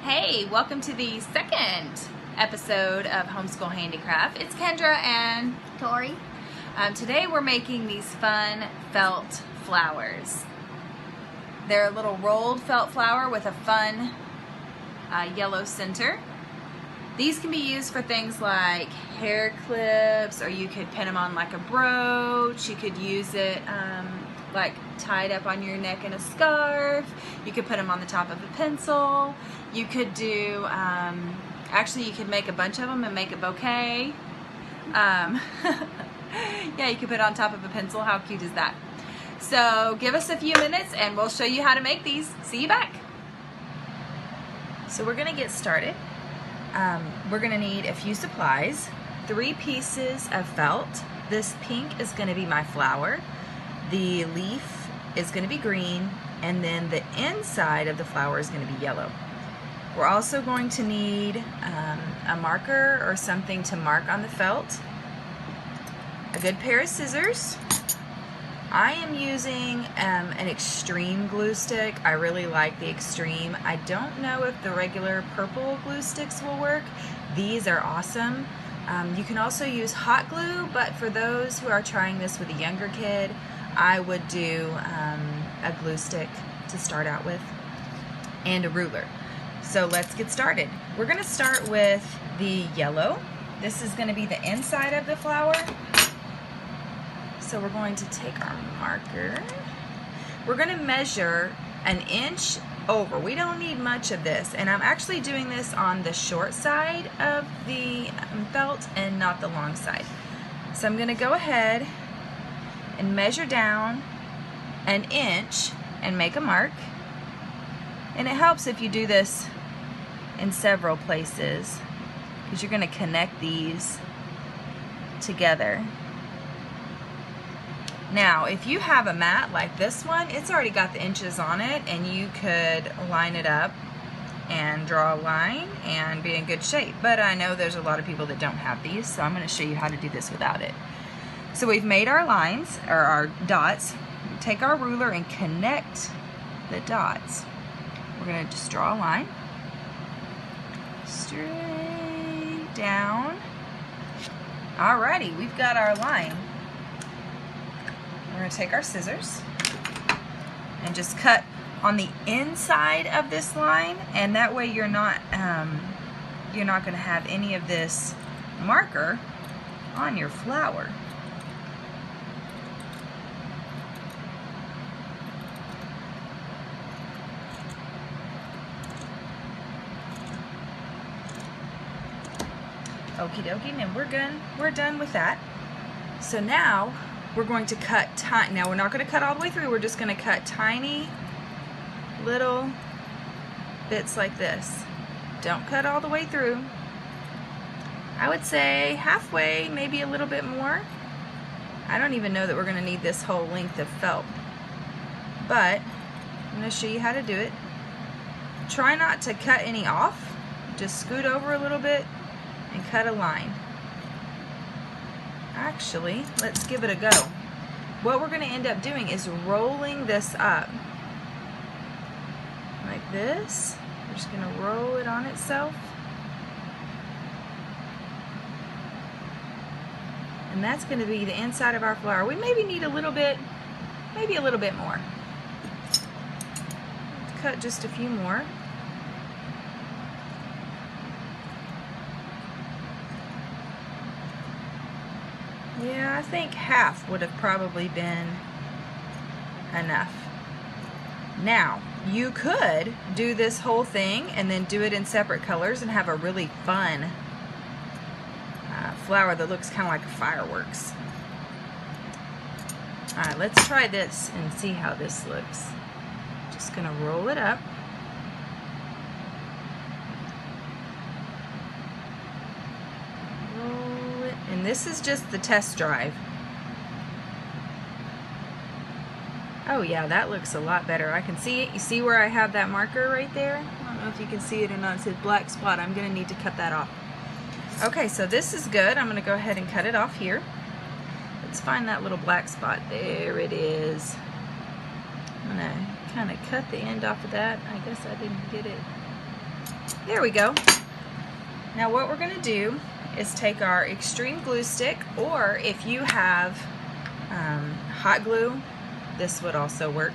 Hey, welcome to the second episode of Homeschool Handicraft. It's Kendra and Tori. Today we're making these fun felt flowers. They're a little rolled felt flower with a fun yellow center. These can be used for things like hair clips, or you could pin them on like a brooch. You could use it like tied up on your neck in a scarf. You could put them on the top of a pencil. You could do, actually you could make a bunch of them and make a bouquet. Yeah, you could put it on top of a pencil. How cute is that? So give us a few minutes and we'll show you how to make these. See you back. So we're gonna get started. We're gonna need a few supplies. 3 pieces of felt. This pink is gonna be my flower. The leaf is gonna be green, and then the inside of the flower is gonna be yellow. We're also going to need a marker or something to mark on the felt, a good pair of scissors. I am using an extreme glue stick. I really like the extreme. I don't know if the regular purple glue sticks will work. These are awesome. You can also use hot glue, but for those who are trying this with a younger kid, I would do a glue stick to start out with and a ruler. So let's get started. We're gonna start with the yellow. This is gonna be the inside of the flower. So we're going to take our marker. We're gonna measure 1 inch over. We don't need much of this. And I'm actually doing this on the short side of the felt and not the long side. So I'm gonna go ahead and measure down 1 inch and make a mark. And it helps if you do this in several places because you're gonna connect these together. Now, if you have a mat like this one, it's already got the inches on it, and you could line it up and draw a line and be in good shape. But I know there's a lot of people that don't have these, so I'm gonna show you how to do this without it. So we've made our lines, or our dots. Take our ruler and connect the dots. We're gonna just draw a line straight down. Alrighty, we've got our line. We're gonna take our scissors and just cut on the inside of this line, and that way you're not gonna have any of this marker on your flower. Okie dokie, and we're done with that. So now we're going to cut now we're not going to cut all the way through, we're just going to cut tiny little bits like this. Don't cut all the way through. I would say halfway, maybe a little bit more. I don't even know that we're going to need this whole length of felt, but I'm going to show you how to do it. Try not to cut any off. Just scoot over a little bit and cut a line. Actually, let's give it a go. What we're going to end up doing is rolling this up like this. We're just going to roll it on itself. And that's going to be the inside of our flower. We maybe need a little bit, maybe a little bit more. Let's cut just a few more. Yeah, I think half would have probably been enough. Now, you could do this whole thing and then do it in separate colors and have a really fun flower that looks kind of like fireworks. All right, let's try this and see how this looks. Just gonna roll it up. And this is just the test drive. Oh yeah, that looks a lot better. I can see it. You see where I have that marker right there? I don't know if you can see it or not. It says black spot. I'm gonna need to cut that off. Okay, so this is good. I'm gonna go ahead and cut it off here. Let's find that little black spot. There it is. I'm gonna kind of cut the end off of that. I guess I didn't get it There we go. Now what we're gonna do is take our extreme glue stick, or if you have hot glue, this would also work.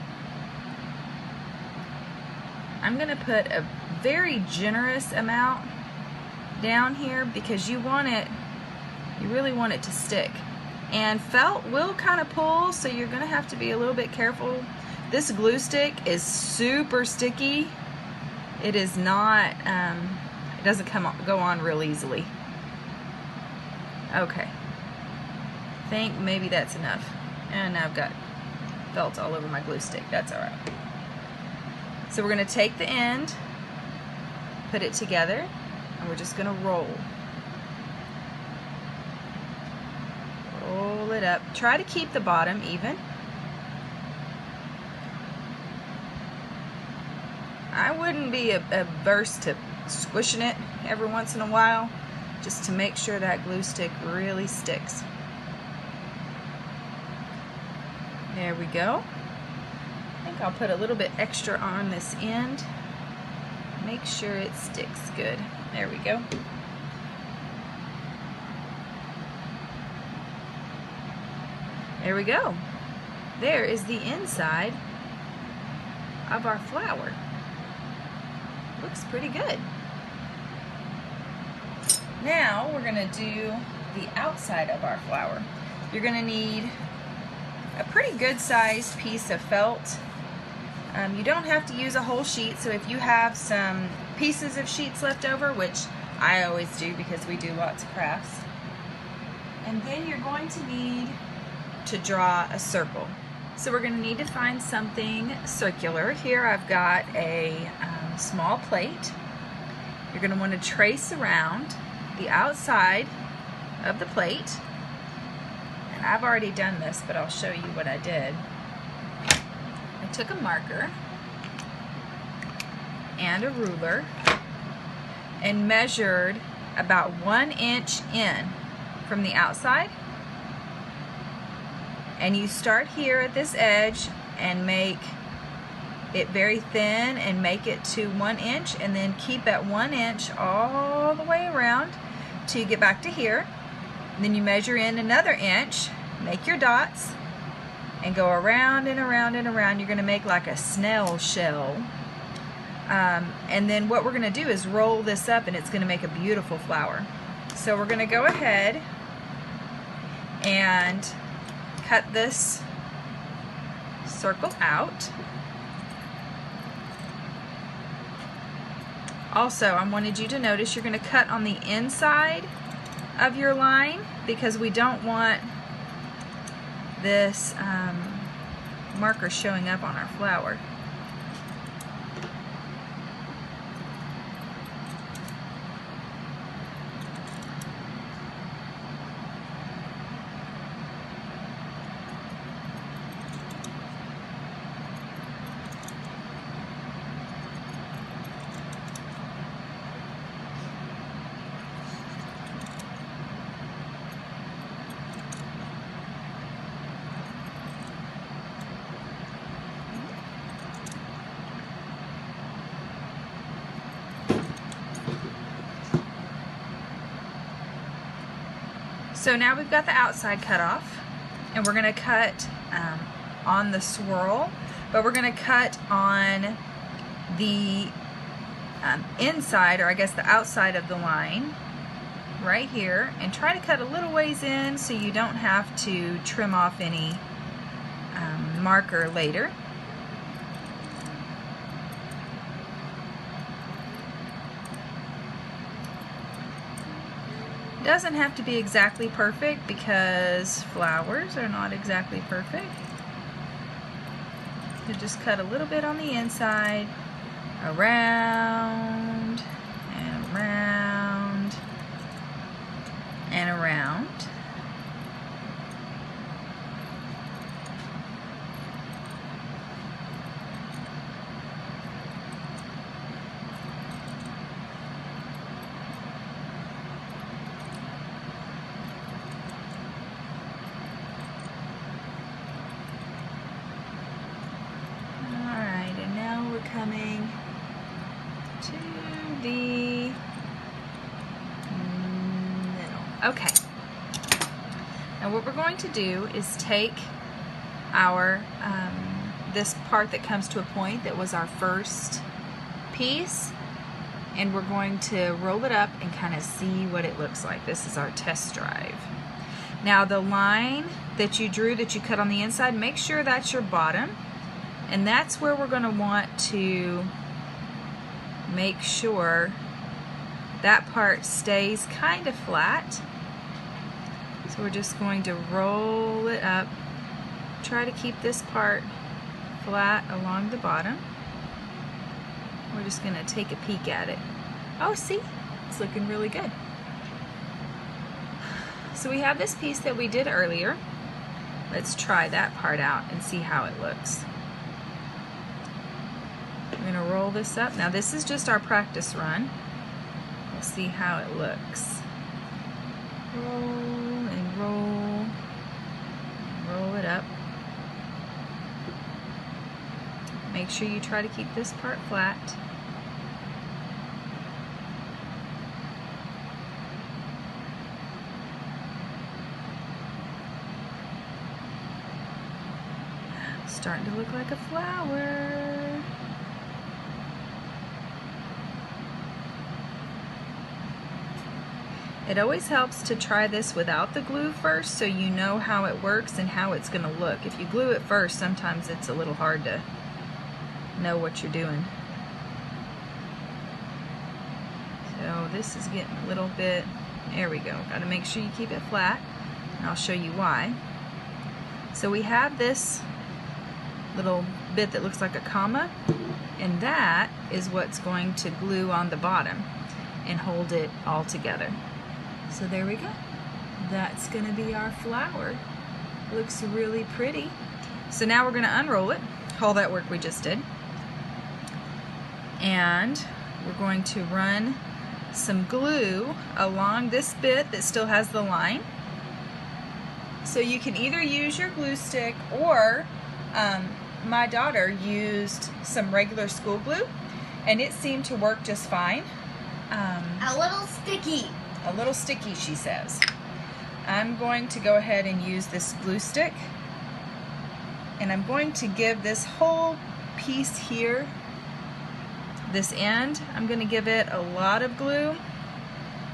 I'm gonna put a very generous amount down here because you really want it to stick. And felt will kind of pull, so you're gonna have to be a little bit careful. This glue stick is super sticky. It is not, it doesn't go on real easily. Okay, I think maybe that's enough. And now I've got felt all over my glue stick. That's all right. So we're gonna take the end, put it together, and we're just gonna roll. Roll it up. Try to keep the bottom even. I wouldn't be averse to squishing it every once in a while, just to make sure that glue stick really sticks. There we go. I think I'll put a little bit extra on this end. Make sure it sticks good. There we go. There we go. There is the inside of our flower. Looks pretty good. Now we're gonna do the outside of our flower. You're gonna need a pretty good sized piece of felt. You don't have to use a whole sheet, so if you have some pieces of sheets left over, which I always do because we do lots of crafts, and then you're going to need to draw a circle. So we're going to need to find something circular. Here I've got a small plate. You're going to want to trace around the outside of the plate. And I've already done this, but I'll show you what I did. I took a marker and a ruler and measured about 1 inch in from the outside. And you start here at this edge and make it very thin and make it to 1 inch, and then keep at 1 inch all the way around till you get back to here. And then you measure in another inch, make your dots, and go around and around and around. You're gonna make like a snail shell. And then what we're gonna do is roll this up, and it's gonna make a beautiful flower. So we're gonna go ahead and cut this circle out. Also, I wanted you to notice you're going to cut on the inside of your line because we don't want this marker showing up on our flower. So now we've got the outside cut off, and we're going to cut on the swirl, but we're going to cut on the inside, or I guess the outside of the line right here, and try to cut a little ways in so you don't have to trim off any marker later. Doesn't have to be exactly perfect because flowers are not exactly perfect. You just cut a little bit on the inside, around and around and around. Coming to the Okay. Now what we're going to do is take our, this part that comes to a point that was our first piece, and we're going to roll it up and kind of see what it looks like. This is our test drive. Now the line that you drew, that you cut on the inside, make sure that's your bottom, and that's where we're going to want to make sure that part stays kind of flat. So we're just going to roll it up, try to keep this part flat along the bottom. We're just going to take a peek at it. Oh, see? It's looking really good. So we have this piece that we did earlier. Let's try that part out and see how it looks. We're going to roll this up. Now this is just our practice run. We'll see how it looks. Roll and roll. Roll it up. Make sure you try to keep this part flat. Starting to look like a flower. It always helps to try this without the glue first, so you know how it works and how it's going to look. If you glue it first, sometimes it's a little hard to know what you're doing. So this is getting a little bit, there we go. Got to make sure you keep it flat, and I'll show you why. So we have this little bit that looks like a comma, and that is what's going to glue on the bottom and hold it all together. So there we go. That's going to be our flower. Looks really pretty. So now we're going to unroll it, all that work we just did, and we're going to run some glue along this bit that still has the line. So you can either use your glue stick, or my daughter used some regular school glue and it seemed to work just fine. A little sticky. A little sticky, she says. I'm going to go ahead and use this glue stick, and I'm going to give this whole piece here, this end, I'm going to give it a lot of glue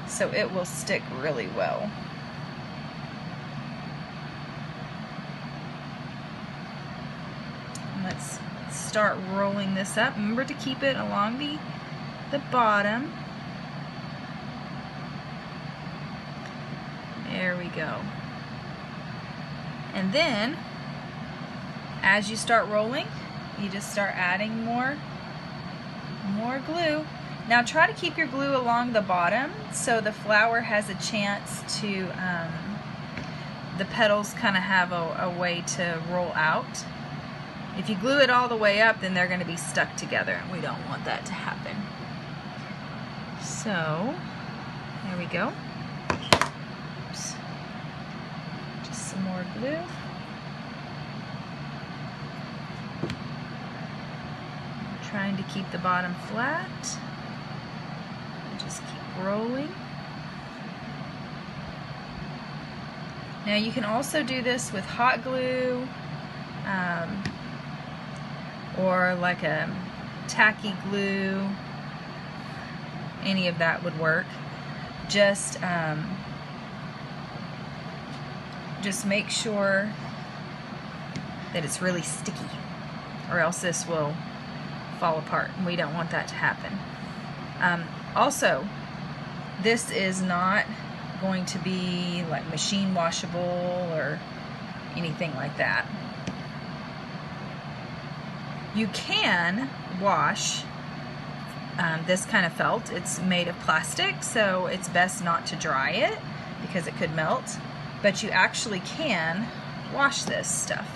so it will stick really well. Let's start rolling this up. Remember to keep it along the bottom. There we go. And then, as you start rolling, you just start adding more glue. Now try to keep your glue along the bottom so the flower has a chance to, the petals kind of have a way to roll out. If you glue it all the way up, then they're going to be stuck together, and we don't want that to happen. So, there we go. Oops. Just some more glue. I'm trying to keep the bottom flat. Just keep rolling. Now you can also do this with hot glue, or like a tacky glue. Any of that would work. Just make sure that it's really sticky, or else this will fall apart, and we don't want that to happen. Also, this is not going to be like machine washable or anything like that. You can wash this kind of felt. It's made of plastic, so it's best not to dry it because it could melt, but you actually can wash this stuff.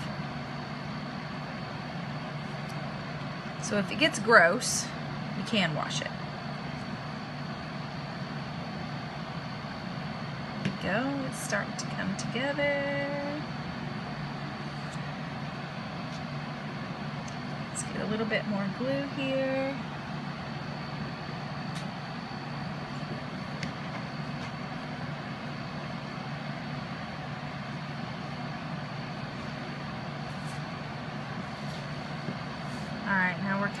So if it gets gross, you can wash it. There we go, it's starting to come together. Let's get a little bit more glue here.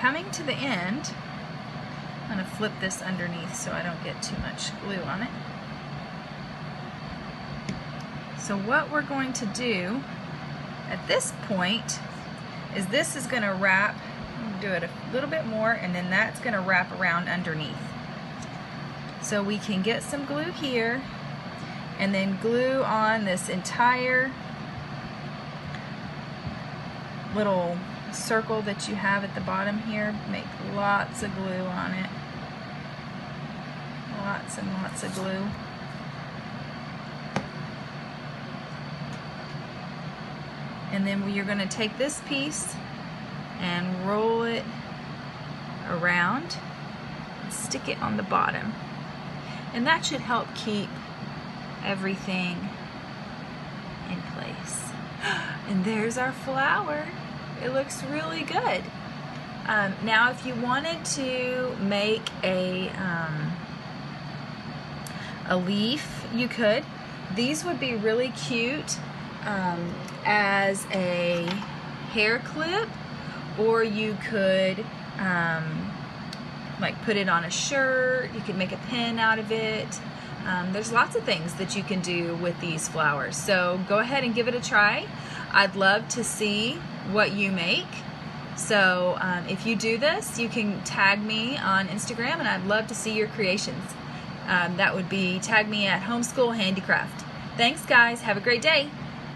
coming to the end, I'm going to flip this underneath so I don't get too much glue on it. So what we're going to do at this point is this is going to wrap, do it a little bit more, and then that's going to wrap around underneath. So we can get some glue here and then glue on this entire little circle that you have at the bottom here. Make lots of glue on it. Lots and lots of glue. And then you're going to take this piece and roll it around and stick it on the bottom. And that should help keep everything in place. And there's our flower. It looks really good. Now if you wanted to make a leaf, you could. These would be really cute as a hair clip, or you could like put it on a shirt. You could make a pin out of it. There's lots of things that you can do with these flowers. So go ahead and give it a try. I'd love to see what you make. So if you do this, you can tag me on Instagram, and I'd love to see your creations. That would be tag me at Homeschool Handicraft. Thanks guys, have a great day.